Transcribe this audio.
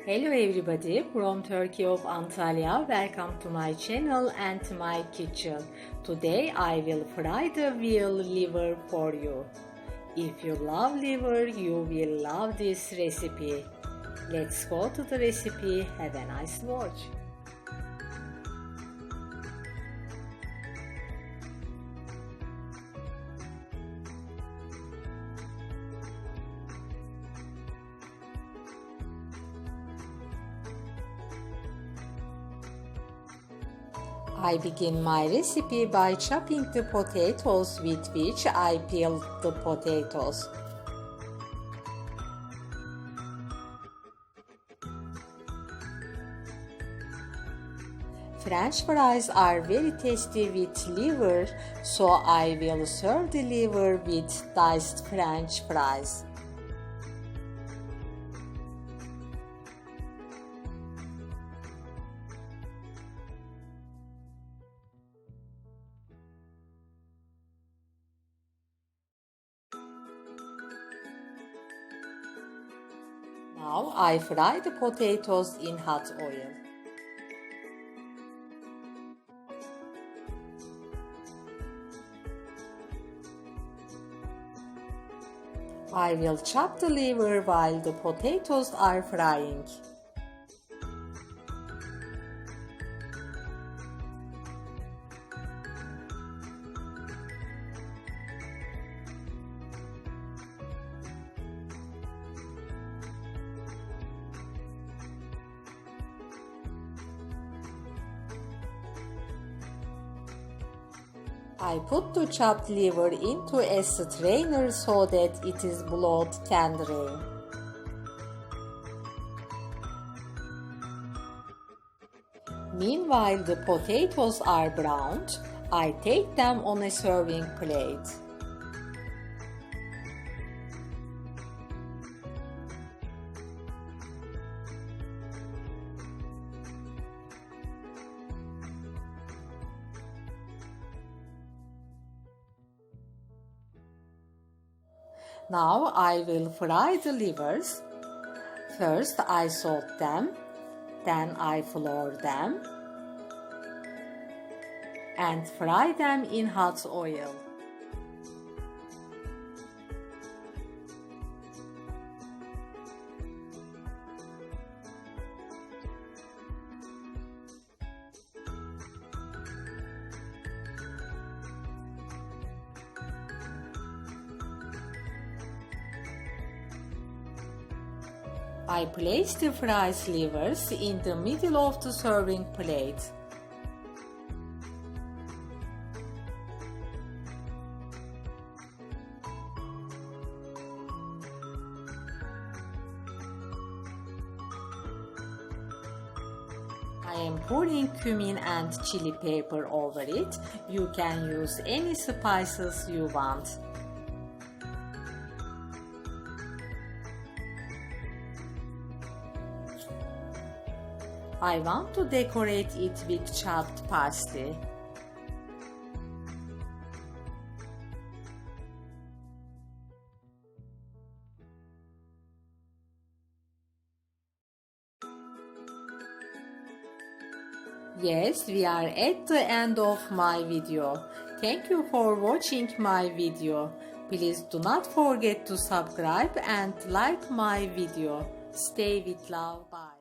Hello everybody, from Turkey of Antalya. Welcome to my channel and my kitchen. Today I will fry the veal liver for you. If you love liver, you will love this recipe. Let's go to the recipe. Have a nice watch. I begin my recipe by chopping the potatoes with which I peeled the potatoes. French fries are very tasty with liver, so I will serve the liver with diced French fries. Now I fry the potatoes in hot oil. I will chop the liver while the potatoes are frying. I put the chopped liver into a strainer so that its blood can drain. Meanwhile the potatoes are browned, I take them on a serving plate. Now I will fry the livers. First I salt them, then I flour them, and fry them in hot oil. I place the fried livers in the middle of the serving plate. I am pouring cumin and chili pepper over it. You can use any spices you want. I want to decorate it with chopped parsley. Yes, we are at the end of my video. Thank you for watching my video. Please do not forget to subscribe and like my video. Stay with love. Bye.